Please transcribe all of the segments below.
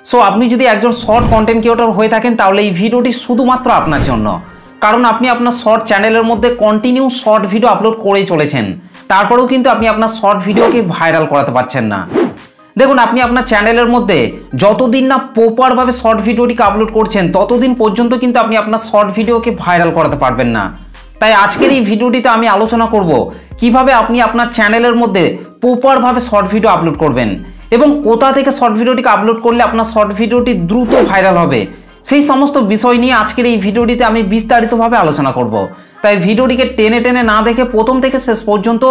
So আপনি যদি একজন শর্ট কন্টেন্ট ক্রিয়েটর হয়ে থাকেন তাহলে এই ভিডিওটি শুধুমাত্র আপনার জন্য, কারণ আপনি আপনার শর্ট চ্যানেলের মধ্যে কন্টিনিউ শর্ট ভিডিও আপলোড করেই চলেছেন, তারপরেও কিন্তু আপনি আপনার শর্ট ভিডিওকে ভাইরাল করাতে পারছেন না। দেখুন, আপনি আপনার চ্যানেলের মধ্যে যতদিন না প্রপারভাবে শর্ট ভিডিওটিকে আপলোড করছেন ততদিন পর্যন্ত কিন্তু আপনি আপনার শর্ট ভিডিওকে ভাইরাল করাতে পারবেন না। তাই আজকের এই ভিডিওটিতে আমি আলোচনা করব কিভাবে আপনি আপনার চ্যানেলের মধ্যে প্রপারভাবে শর্ট ভিডিও আপলোড করবেন এবং কোথা থেকে শর্ট ভিডিওটিকে আপলোড করলে আপনার শর্ট ভিডিওটি দ্রুত ভাইরাল হবে, সেই সমস্ত বিষয় নিয়ে আজকের এই ভিডিওটিতে আমি বিস্তারিতভাবে আলোচনা করব। তাই ভিডিওটিকে টেনে টেনে না দেখে প্রথম থেকে শেষ পর্যন্ত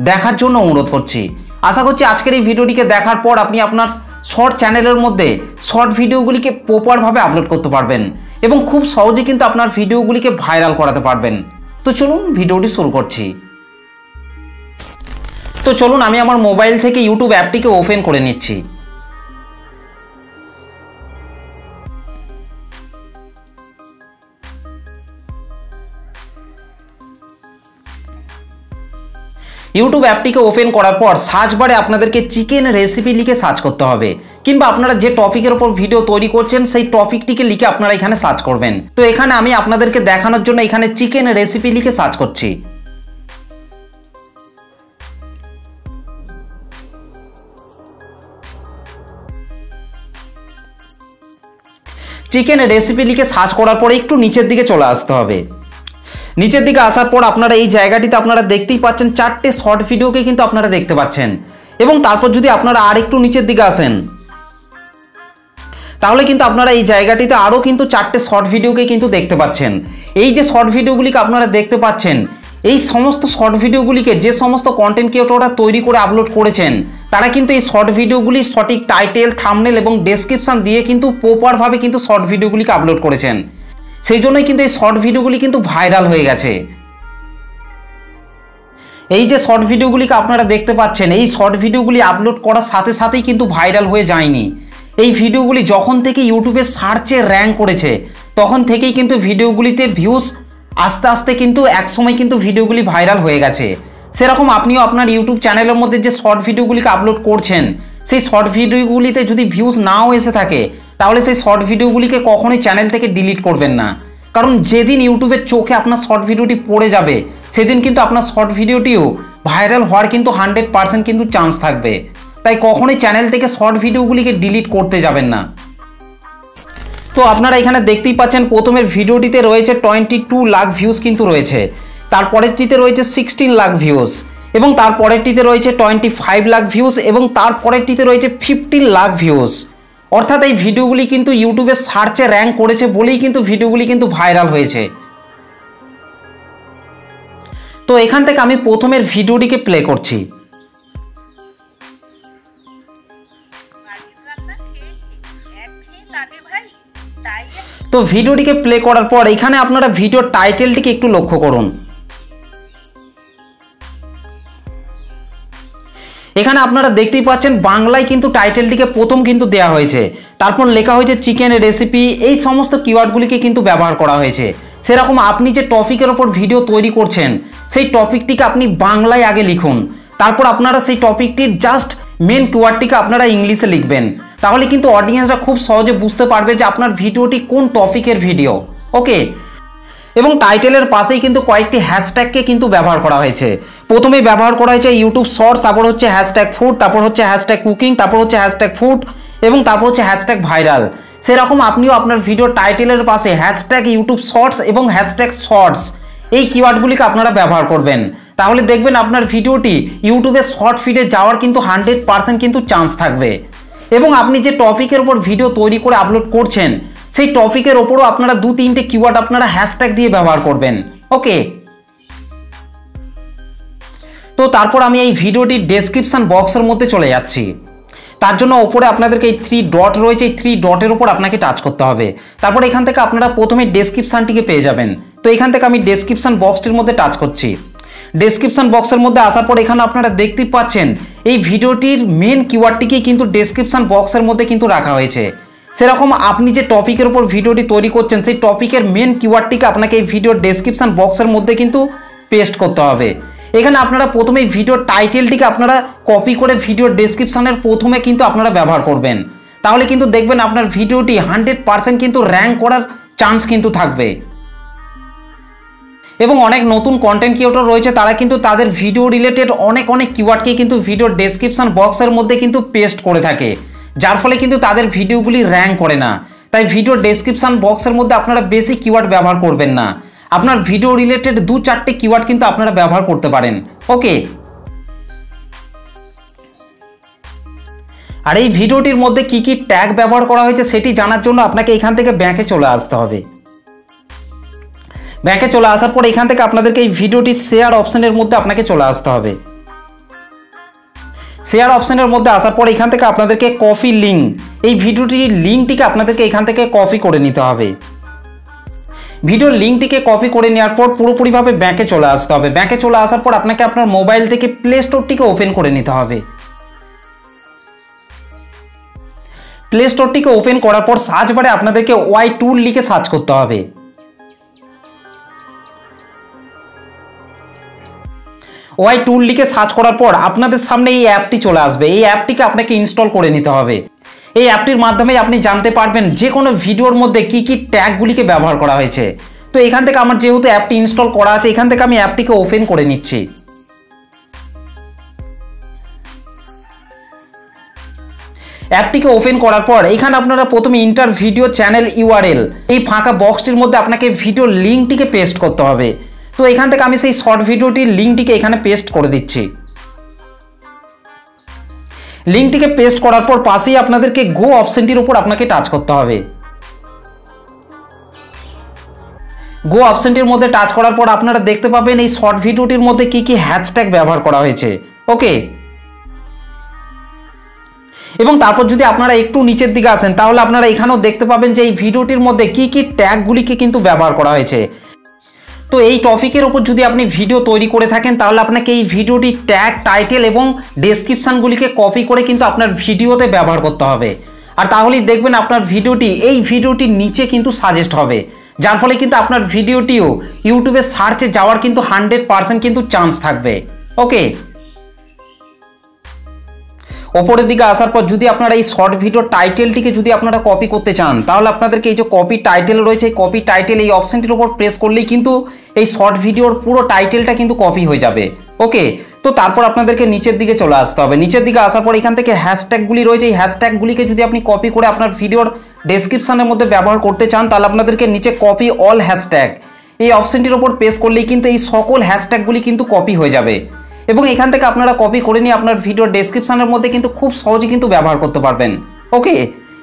দেখার জন্য অনুরোধ করছি। আশা করছি আজকের এই ভিডিওটিকে দেখার পর আপনি আপনার শর্ট চ্যানেলের মধ্যে শর্ট ভিডিওগুলিকে প্রপারভাবে আপলোড করতে পারবেন এবং খুব সহজে কিন্তু আপনার ভিডিওগুলিকে ভাইরাল করাতে পারবেন। তো চলুন ভিডিওটি শুরু করছি। তো চলুন আমি আমার মোবাইল থেকে ইউটিউব অ্যাপটিকে ওপেন করে নিচ্ছি। ইউটিউব অ্যাপটিকে ওপেন করার পর সার্চ বারে আপনাদেরকে চিকেন রেসিপি লিখে সার্চ করতে হবে, কিংবা আপনারা যে টপিকের উপর ভিডিও তৈরি করছেন সেই টপিকটিকে লিখে আপনারা এখানে সার্চ করবেন। তো এখানে আমি আপনাদেরকে দেখানোর জন্য এখানে চিকেন রেসিপি লিখে সার্চ করছি। চিকেন রেসিপি লিখে সার্চ করার পরে একটু নিচের দিকে চলে আসতে হবে। নিচের দিকে আসার পর আপনারা এই জায়গাটিতে আপনারা দেখতেই পাচ্ছেন 4টে শর্ট ভিডিওকে কিন্তু আপনারা দেখতে পাচ্ছেন, এবং তারপর যদি আপনারা আর একটু নিচের দিকে আসেন তাহলে কিন্তু আপনারা এই জায়গাটিতে আরও কিন্তু 4টে শর্ট ভিডিওকে কিন্তু দেখতে পাচ্ছেন। এই যে শর্ট ভিডিওগুলিকে আপনারা দেখতে পাচ্ছেন, এই সমস্ত শর্ট ভিডিওগুলিকে যে সমস্ত কন্টেন্ট ক্রিয়েটররা তৈরি করে আপলোড করেছেন তারা কিন্তু এই শর্ট ভিডিওগুলি সঠিক টাইটেল, থাম্বনেল এবং ডেসক্রিপশন দিয়ে কিন্তু প্রপারভাবে কিন্তু শর্ট ভিডিওগুলিকে আপলোড করেছেন। সেই জন্যই কিন্তু এই শর্ট ভিডিওগুলি কিন্তু ভাইরাল হয়ে গেছে। এই যে শর্ট ভিডিওগুলিকে আপনারা দেখতে পাচ্ছেন, এই শর্ট ভিডিওগুলি আপলোড করার সাথে সাথেই কিন্তু ভাইরাল হয়ে যায়নি। এই ভিডিওগুলি যখন থেকে ইউটিউবে সার্চে র্যাঙ্ক করেছে তখন থেকেই কিন্তু ভিডিওগুলিতে ভিউজ আস্তে আস্তে কিন্তু একসময় কিন্তু ভিডিওগুলি ভাইরাল হয়ে গেছে। সেরকম আপনিও আপনার ইউটিউব চ্যানেলের মধ্যে যে শর্ট ভিডিওগুলিকে আপলোড করছেন সেই শর্ট ভিডিওগুলিতে যদি ভিউজ নাও এসে থাকে তাহলে সেই শর্ট ভিডিওগুলিকে কখনোই চ্যানেল থেকে ডিলিট করবেন না, কারণ যেদিন ইউটিউবের চোখে আপনার শর্ট ভিডিওটি পড়ে যাবে সেদিন কিন্তু আপনার শর্ট ভিডিওটিও ভাইরাল হওয়ার কিন্তু 100% কিন্তু চান্স থাকবে। তাই কখনোই চ্যানেল থেকে শর্ট ভিডিওগুলিকে ডিলিট করতে যাবেন না। তো আপনারা এখানে দেখতেই পাচ্ছেন প্রথমের ভিডিওটিতে রয়েছে 22 লাখ ভিউজ কিন্তু রয়েছে, তারপরেরটিতে রয়েছে 16 লাখ ভিউজ, এবং তারপরেরটিতে রয়েছে 25 লাখ ভিউজ, এবং তারপরেরটিতে রয়েছে 15 লাখ ভিউজ। অর্থাৎ এই ভিডিওগুলি কিন্তু ইউটিউবে সার্চে র্যাঙ্ক করেছে বলেই কিন্তু ভিডিওগুলি কিন্তু ভাইরাল হয়েছে। তো এখান থেকে আমি প্রথমের ভিডিওটিকে প্লে করছি। তো ভিডিওটিকে প্লে করার পর এখানে আপনারা ভিডিওর টাইটেলটিকে একটু লক্ষ্য করুন। এখানে আপনারা দেখতেই পাচ্ছেন বাংলায় কিন্তু টাইটেলটিকে প্রথম কিন্তু দেওয়া হয়েছে, তারপর লেখা হয়েছে চিকেন রেসিপি। এই সমস্ত কিওয়ার্ডগুলিকে কিন্তু ব্যবহার করা হয়েছে। সেরকম আপনি যে টপিকের ওপর ভিডিও তৈরি করছেন সেই টপিকটিকে আপনি বাংলায় আগে লিখুন, তারপর আপনারা সেই টপিকটির জাস্ট মেন কিওয়ার্ডটিকে আপনারা ইংলিশে লিখবেন, তাহলে কিন্তু অডিয়েন্সরা খুব সহজে বুঝতে পারবে যে আপনার ভিডিওটি কোন টপিকের ভিডিও। ওকে, এবং টাইটেলের পাশেই কিন্তু কয়েকটি হ্যাশট্যাগকে কিন্তু ব্যবহার করা হয়েছে। প্রথমেই ব্যবহার করা হয়েছে ইউটিউব শর্টস, তারপর হচ্ছে হ্যাশট্যাগ ফুড, তারপর হচ্ছে হ্যাশট্যাগ কুকিং, তারপর হচ্ছে হ্যাশট্যাগ ফুড, এবং তারপর হচ্ছে হ্যাশট্যাগ ভাইরাল। সেরকম আপনিও আপনার ভিডিও টাইটেলের পাশে হ্যাশট্যাগ ইউটিউব শর্টস এবং হ্যাশট্যাগ শর্টস এই কিওয়ার্ডগুলিকে আপনারা ব্যবহার করবেন, তাহলে দেখবেন আপনার ভিডিওটি ইউটিউবে শর্ট ফিডে যাওয়ার কিন্তু 100% কিন্তু চান্স থাকবে। এবং আপনি যে টপিকের উপর ভিডিও তৈরি করে আপলোড করছেন সেই টপিকের ওপরও আপনারা 2-3টে কিওয়ার্ড আপনারা হ্যাশট্যাগ দিয়ে ব্যবহার করবেন। ওকে, তো তারপর আমি এই ভিডিওটির ডেসক্রিপশন বক্সের মধ্যে চলে যাচ্ছি। তার জন্য ওপরে আপনাদেরকে এই 3 ডট রয়েছে, এই 3 ডটের উপর আপনাকে টাচ করতে হবে। তারপর এখান থেকে আপনারা প্রথমে ডেসক্রিপশনটিকে পেয়ে যাবেন। তো এখান থেকে আমি ডেসক্রিপশন বক্সটির মধ্যে টাচ করছি। ডেসক্রিপশন বক্সের মধ্যে আসার পর এখানে আপনারা দেখতেই পাচ্ছেন এই ভিডিওটির মেন কিওয়ার্ডটিকে কিন্তু ডেসক্রিপশন বক্সের মধ্যে কিন্তু রাখা হয়েছে। সেরকম আপনি যে টপিকের উপর ভিডিওটি তৈরি করছেন সেই টপিকের মেন কিওয়ার্ডটিকে আপনাকে এই ভিডিওর ডেসক্রিপশন বক্সের মধ্যে কিন্তু পেস্ট করতে হবে। এখানে আপনারা প্রথমে এই ভিডিওর টাইটেলটিকে আপনারা কপি করে ভিডিওর ডেসক্রিপশনের প্রথমে কিন্তু আপনারা ব্যবহার করবেন। তাহলে কিন্তু দেখবেন আপনার ভিডিওটি 100% কিন্তু র্যাঙ্ক করার চান্স কিন্তু থাকবে। এবং অনেক নতুন কন্টেন্ট ক্রিয়েটর রয়েছে, তারা কিন্তু তাদের ভিডিও রিলেটেড অনেক কিওয়ার্ডকে কিন্তু ভিডিওর ডেসক্রিপশন বক্সের মধ্যে কিন্তু পেস্ট করে থাকে, যার ফলে কিন্তু তাদের ভিডিওগুলি র্যাঙ্ক করে না। তাই ভিডিও ডেসক্রিপশন বক্সের মধ্যে আপনারা বেশি কিওয়ার্ড ব্যবহার করবেন না, আপনার ভিডিও রিলেটেড 2-4টে কিওয়ার্ড কিন্তু আপনারা ব্যবহার করতে পারেন। ওকে, আর এই ভিডিওটির মধ্যে কি কি ট্যাগ ব্যবহার করা হয়েছে সেটি জানার জন্য আপনাকে এখান থেকে ব্যাকে চলে আসতে হবে। ব্যাকে চলে আসার পর এখান থেকে আপনাদেরকে এই ভিডিওটি শেয়ার অপশনের মধ্যে আপনাকে চলে আসতে হবে। শেয়ার অপশনের মধ্যে আসার পর এখান থেকে আপনাদেরকে কপি লিঙ্ক, এই ভিডিওটির লিঙ্কটিকে আপনাদেরকে এখান থেকে কপি করে নিতে হবে। ভিডিওর লিঙ্কটিকে কপি করে নেওয়ার পর পুরোপুরিভাবে ব্যাকে চলে আসতে হবে। ব্যাকে চলে আসার পর আপনাকে আপনার মোবাইল থেকে প্লে স্টোরটিকে ওপেন করে নিতে হবে। প্লে স্টোরটিকে ওপেন করার পর সার্চ বারে আপনাদেরকে ওয়াই টুল লিখে সার্চ করতে হবে। ওয়াই টুল লিখে সার্চ করার পর আপনাদের সামনে এই অ্যাপটি চলে আসবে। এই অ্যাপটিকে আপনাকে ইনস্টল করে নিতে হবে। এই অ্যাপটির মাধ্যমে আপনি জানতে পারবেন যে কোনো ভিডিওর মধ্যে কি কি ট্যাগগুলিকে ব্যবহার করা হয়েছে। তো এখান থেকে আমার যেহেতু অ্যাপটি ইনস্টল করা আছে, এখান থেকে আমি অ্যাপটিকে ওপেন করে নিচ্ছি। অ্যাপটিকে ওপেন করার পর এখানে আপনারা প্রথমে ইন্টার ভিডিও চ্যানেল ইউআরএল, এই ফাঁকা বক্সটির মধ্যে আপনাকে ভিডিও লিঙ্কটিকে পেস্ট করতে হবে। তো এখান থেকে আমি সেই শর্ট ভিডিওটির লিঙ্কটিকে এখানে পেস্ট করে দিচ্ছি। লিঙ্কটিকে পেস্ট করার পর পাশেই আপনাদেরকে গো অপশনটির উপর আপনাকে টাচ করতে হবে। গো অপশনটির মধ্যে টাচ করার পর আপনারা দেখতে পাবেন এই শর্ট ভিডিওটির মধ্যে কি কি হ্যাশট্যাগ ব্যবহার করা হয়েছে। ওকে, এবং তারপর যদি আপনারা একটু নিচের দিকে আসেন তাহলে আপনারা এখানেও দেখতে পাবেন যে এই ভিডিওটির মধ্যে কি কি ট্যাগগুলিকে কিন্তু ব্যবহার করা হয়েছে। তো এই টপিকের উপর যদি আপনি ভিডিও তৈরি করে থাকেন তাহলে আপনাকে এই ভিডিওটি ট্যাগ, টাইটেল এবং ডেসক্রিপশনগুলিকে কপি করে কিন্তু আপনার ভিডিওতে ব্যবহার করতে হবে। আর তাহলেই দেখবেন আপনার ভিডিওটি এই ভিডিওটির নিচে কিন্তু সাজেস্ট হবে, যার ফলে কিন্তু আপনার ভিডিওটিও ইউটিউবে সার্চে যাওয়ার কিন্তু 100% কিন্তু চান্স থাকবে। ওকে, ওপরের দিকে আসার পর যদি আপনারা এই শর্ট ভিডিও টাইটেলটিকে যদি আপনারা কপি করতে চান তাহলে আপনাদেরকে এই যে কপি টাইটেল রয়েছে, এই কপি টাইটেল এই অপশনটির উপর প্রেস করলেই কিন্তু এই শর্ট ভিডিওর পুরো টাইটেলটা কিন্তু কপি হয়ে যাবে। ওকে, তো তারপর আপনাদেরকে নিচের দিকে চলে আসতে হবে। নিচের দিকে আসার পর এখান থেকে হ্যাশট্যাগুলি রয়েছে, এই হ্যাশট্যাগুলিকে যদি আপনি কপি করে আপনার ভিডিওর ডেসক্রিপশনের মধ্যে ব্যবহার করতে চান তাহলে আপনাদেরকে নিচে কপি অল হ্যাশট্যাগ এই অপশনটির উপর প্রেস করলেই কিন্তু এই সকল হ্যাশট্যাগুলি কিন্তু কপি হয়ে যাবে। এবং এখান থেকে আপনারা কপি করে নিয়ে আপনার ভিডিও ডেসক্রিপশনের মধ্যে কিন্তু খুব সহজে কিন্তু ব্যবহার করতে পারবেন। ওকে,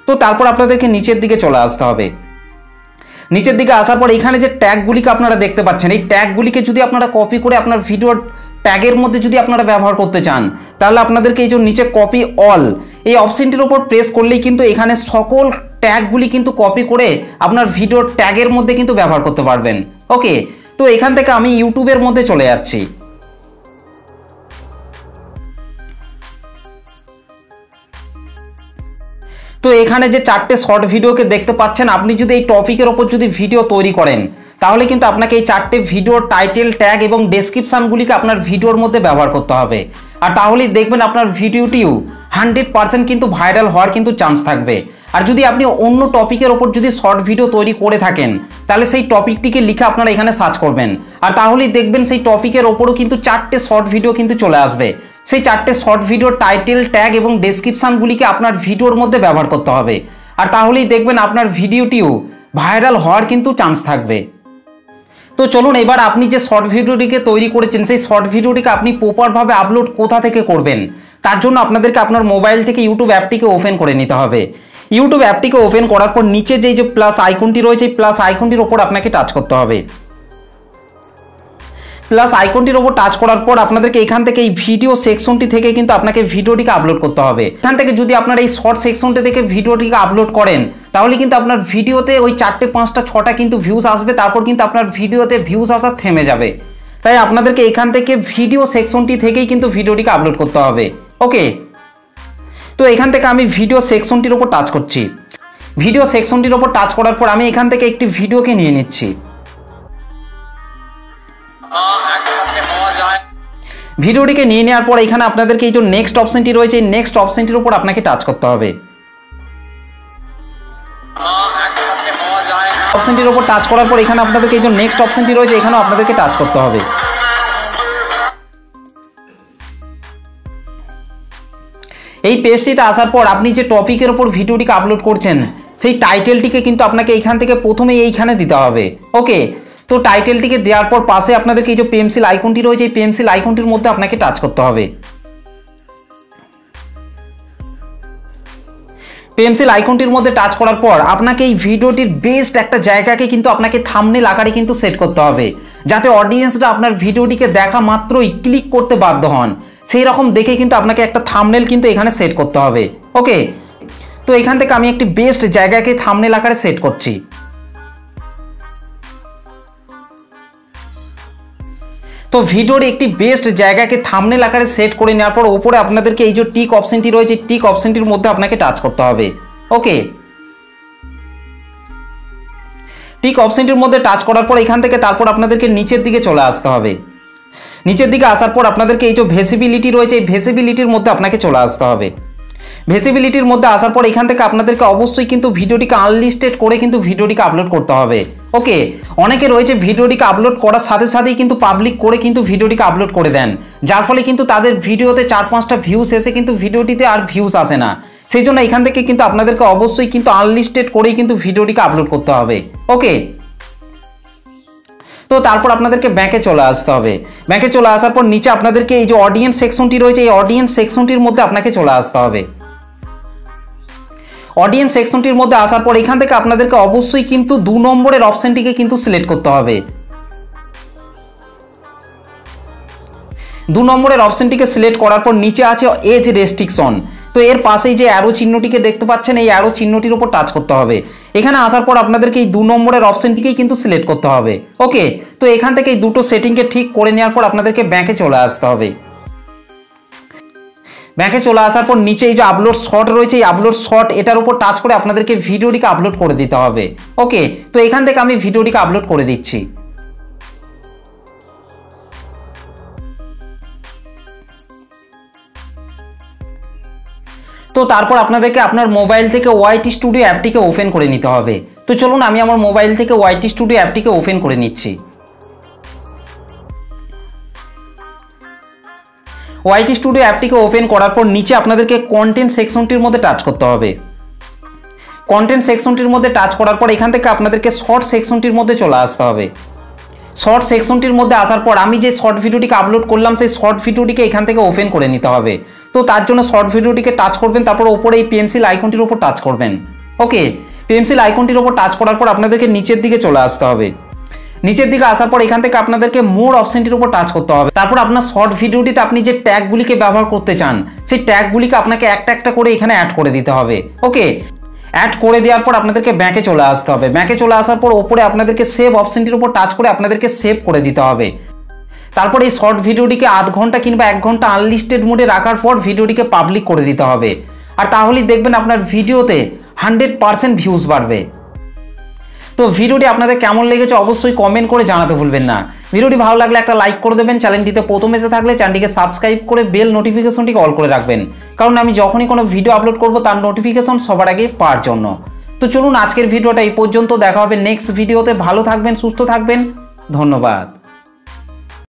তো তারপর আপনাদেরকে নিচের দিকে চলে আসতে হবে। নিচের দিকে আসার পর এখানে যে ট্যাগগুলিকে আপনারা দেখতে পাচ্ছেন, এই ট্যাগগুলিকে যদি আপনারা কপি করে আপনার ভিডিওর ট্যাগের মধ্যে যদি আপনারা ব্যবহার করতে চান তাহলে আপনাদেরকে এই যে নিচে কপি অল এই অপশনটির উপর প্রেস করলেই কিন্তু এখানে সকল ট্যাগগুলি কিন্তু কপি করে আপনার ভিডিওর ট্যাগের মধ্যে কিন্তু ব্যবহার করতে পারবেন। ওকে, তো এখান থেকে আমি ইউটিউবের মধ্যে চলে যাচ্ছি। তো এখানে যে 4টে শর্ট ভিডিওকে দেখতে পাচ্ছেন, আপনি যদি এই টপিকের ওপর যদি ভিডিও তৈরি করেন তাহলে কিন্তু আপনাকে এই 4টে ভিডিওর টাইটেল, ট্যাগ এবং ডেসক্রিপশনগুলিকে আপনার ভিডিওর মধ্যে ব্যবহার করতে হবে। আর তাহলেই দেখবেন আপনার ভিডিওটিও 100% কিন্তু ভাইরাল হওয়ার কিন্তু চান্স থাকবে। আর যদি আপনি অন্য টপিকের ওপর যদি শর্ট ভিডিও তৈরি করে থাকেন তাহলে সেই টপিকটিকে লিখে আপনারা এখানে সার্চ করবেন, আর তাহলেই দেখবেন সেই টপিকের ওপরও কিন্তু 4টে শর্ট ভিডিও কিন্তু চলে আসবে। সেই 4টে শর্ট ভিডিওর টাইটেল, ট্যাগ এবং ডেসক্রিপশনগুলিকে আপনার ভিডিওর মধ্যে ব্যবহার করতে হবে। আর তাহলেই দেখবেন আপনার ভিডিওটিও ভাইরাল হওয়ার কিন্তু চান্স থাকবে। তো চলুন এবার আপনি যে শর্ট ভিডিওটিকে তৈরি করেছেন সেই শর্ট ভিডিওটিকে আপনি প্রপারভাবে আপলোড কোথা থেকে করবেন তার জন্য আপনাদেরকে আপনার মোবাইল থেকে ইউটিউব অ্যাপটিকে ওপেন করে নিতে হবে। ইউটিউব অ্যাপটিকে ওপেন করার পর নিচে যে প্লাস আইকনটি রয়েছে এই প্লাস আইকনটির ওপর আপনাকে টাচ করতে হবে। প্লাস আইকনটির ওপর টাচ করার পর আপনাদেরকে এখান থেকে এই ভিডিও সেকশনটি থেকে কিন্তু আপনাকে ভিডিওটিকে আপলোড করতে হবে। এখান থেকে যদি আপনারা এই শর্ট সেকশনটি থেকে ভিডিওটিকে আপলোড করেন তাহলে কিন্তু আপনার ভিডিওতে ওই 4টে 5টা 6টা কিন্তু ভিউজ আসবে, তারপর কিন্তু আপনার ভিডিওতে ভিউজ আসা থেমে যাবে। তাই আপনাদেরকে এখান থেকে ভিডিও সেকশনটি থেকেই কিন্তু ভিডিওটিকে আপলোড করতে হবে। ওকে, তো এখান থেকে আমি ভিডিও সেকশনটির ওপর টাচ করছি। ভিডিও সেকশনটির ওপর টাচ করার পর আমি এখান থেকে একটি ভিডিওকে নিয়ে নিচ্ছি। ভিডিওটিকে নিয়ে নেওয়ার পর এখানে আপনাদেরকে এই যে নেক্সট অপশনটি রয়েছে এই নেক্সট অপশনটির উপর আপনাকে টাচ করতে হবে। অপশনটির উপর টাচ করার পর এখানে আপনাদেরকে এই যে নেক্সট অপশনটি রয়েছে এখানেও আপনাদেরকে টাচ করতে হবে। এই পেজটিতে আসার পর আপনি যে টপিকের উপর ভিডিওটিকে আপলোড করছেন সেই টাইটেলটিকে কিন্তু আপনাকে এইখান থেকে প্রথমে এইখানে দিতে হবে। ওকে, তো টাইটেলটিকে দেওয়ার পর পাশে আপনাদেরকে এই যে পেন্সিল আইকনটি রয়েছে এই পেন্সিল আইকনটির মধ্যে আপনাকে টাচ করতে হবে। পেন্সিল আইকনটির মধ্যে টাচ করার পর আপনাকে এই ভিডিওটির বেস্ট একটা জায়গাকে কিন্তু আপনাকে থাম্বনেল আকারে কিন্তু সেট করতে হবে, যাতে অডিয়েন্সরা আপনার ভিডিওটিকে দেখা মাত্রই ক্লিক করতে বাধ্য হন। সেই রকম দেখে কিন্তু আপনাকে একটা থাম্বনেল কিন্তু এখানে সেট করতে হবে। ওকে, তো এখান থেকে আমি একটি বেস্ট জায়গাকে থাম্বনেল আকারে সেট করছি। তো ভিডিওর একটি বেস্ট জায়গাকে থাম্বনেল আকারে সেট করে নেওয়ার পর উপরে আপনাদেরকে এই যে টিক অপশনটি রয়েছে টিক অপশনটির মধ্যে আপনাকে টাচ করতে হবে। ওকে, টিক অপশনটির মধ্যে টাচ করার পর এখান থেকে তারপর আপনাদেরকে নিচের দিকে চলে আসতে হবে। নিচের দিকে আসার পর আপনাদেরকে এই যে ভিজিবিলিটি রয়েছে এই ভিজিবিলিটির মধ্যে আপনাকে চলে আসতে হবে। ভিজিবিলিটির মধ্যে আসার পর এখান থেকে আপনাদেরকে অবশ্যই কিন্তু ভিডিওটিকে আনলিস্টেড করে কিন্তু ভিডিওটিকে আপলোড করতে হবে। ওকে, অনেকে রয়েছে ভিডিওটিকে আপলোড করার সাথে সাথেই কিন্তু পাবলিক করে কিন্তু ভিডিওটিকে আপলোড করে দেন, যার ফলে কিন্তু তাদের ভিডিওতে 4-5টা ভিউস এসে কিন্তু ভিডিওটিতে আর ভিউস আসে না। সেই জন্য এখান থেকে কিন্তু আপনাদেরকে অবশ্যই কিন্তু আনলিস্টেড করেই কিন্তু ভিডিওটিকে আপলোড করতে হবে। ওকে, তো তারপর আপনাদেরকে ব্যাকে চলে আসতে হবে। ব্যাকে চলে আসার পর নিচে আপনাদেরকে এই যে অডিয়েন্স সেকশনটি রয়েছে এই অডিয়েন্স সেকশনটির মধ্যে আপনাকে চলে আসতে হবে। অডিয়েন্স সেকশনটির মধ্যে আসার পর এখান থেকে আপনাদেরকে অবশ্যই কিন্তু 2 নম্বরের অপশনটিকে কিন্তু সিলেক্ট করতে হবে। 2 নম্বরের অপশনটিকে সিলেক্ট করার পর নিচে আছে এজ রেস্ট্রিকশন। তো এর পাশেই যে অ্যারো চিহ্নটিকে দেখতে পাচ্ছেন এই অ্যারো চিহ্নটির উপর টাচ করতে হবে। এখানে আসার পর আপনাদেরকে এই 2 নম্বরের অপশনটিকেই কিন্তু সিলেক্ট করতে হবে। ওকে, তো এখান থেকে এই দুটো সেটিংকে ঠিক করে নেওয়ার পর আপনাদেরকে ব্যাকে চলে আসতে হবে। ব্যাকে চলে আসার পর নিচে এই যে আপলোড শর্ট রয়েছে এই আপলোড শর্ট এটার উপর টাচ করে আপনাদেরকে ভিডিওটিকে আপলোড করে দিতে হবে। ওকে, তো এখান থেকে আমি ভিডিওটিকে আপলোড করে দিচ্ছি। তো তারপর আপনাদেরকে আপনার মোবাইল থেকে ওয়াইটি স্টুডিও অ্যাপটিকে ওপেন করে নিতে হবে। তো চলুন আমি আমার মোবাইল থেকে ওয়াইটি স্টুডিও অ্যাপটিকে ওপেন করে নিচ্ছি। ওয়াইটি স্টুডিও অ্যাপটিকে ওপেন করার পর নিচে আপনাদেরকে কন্টেন্ট সেকশনটির মধ্যে টাচ করতে হবে। কন্টেন্ট সেকশনটির মধ্যে টাচ করার পর এখান থেকে আপনাদেরকে শর্ট সেকশনটির মধ্যে চলে আসতে হবে। শর্ট সেকশনটির মধ্যে আসার পর আমি যে শর্ট ভিডিওটিকে আপলোড করলাম সেই শর্ট ভিডিওটিকে এখান থেকে ওপেন করে নিতে হবে। তো তার জন্য শর্ট ভিডিওটিকে টাচ করবেন, তারপর ওপরে এই পেন্সিল আইকনটির উপর টাচ করবেন। ওকে, পেন্সিল আইকনটির উপর টাচ করার পর আপনাদেরকে নিচের দিকে চলে আসতে হবে। নিচের দিকে আসার পর এখান থেকে আপনাদেরকে মোর অপশনটির উপর টাচ করতে হবে। তারপর আপনার শর্ট ভিডিওটিতে আপনি যে ট্যাগগুলিকে ব্যবহার করতে চান সেই ট্যাগগুলিকে আপনাকে একটা একটা করে এখানে অ্যাড করে দিতে হবে। ওকে, অ্যাড করে দেওয়ার পর আপনাদেরকে ব্যাকে চলে আসতে হবে। ব্যাকে চলে আসার পর ওপরে আপনাদেরকে সেভ অপশনটির উপর টাচ করে আপনাদেরকে সেভ করে দিতে হবে। তারপর এই শর্ট ভিডিওটিকে আধ ঘন্টা কিংবা 1 ঘন্টা আনলিস্টেড মোডে রাখার পর ভিডিওটিকে পাবলিক করে দিতে হবে। আর তাহলেই দেখবেন আপনার ভিডিওতে 100% ভিউজ বাড়বে। তো ভিডিওটি আপনাদের কেমন লেগেছে অবশ্যই কমেন্ট করে জানাতে ভুলবেন না। ভিডিওটি ভালো লাগলে একটা লাইক করে দেবেন, চ্যানেলটিতে প্রথম এসে থাকলে চ্যানেলটিকে সাবস্ক্রাইব করে বেল নোটিফিকেশনটিকে অল করে রাখবেন, কারণ আমি যখনই কোনো ভিডিও আপলোড করব তার নোটিফিকেশন সবার আগে পাওয়ার জন্য। তো চলুন আজকের ভিডিওটা এই পর্যন্ত, দেখা হবে নেক্সট ভিডিওতে। ভালো থাকবেন, সুস্থ থাকবেন, ধন্যবাদ।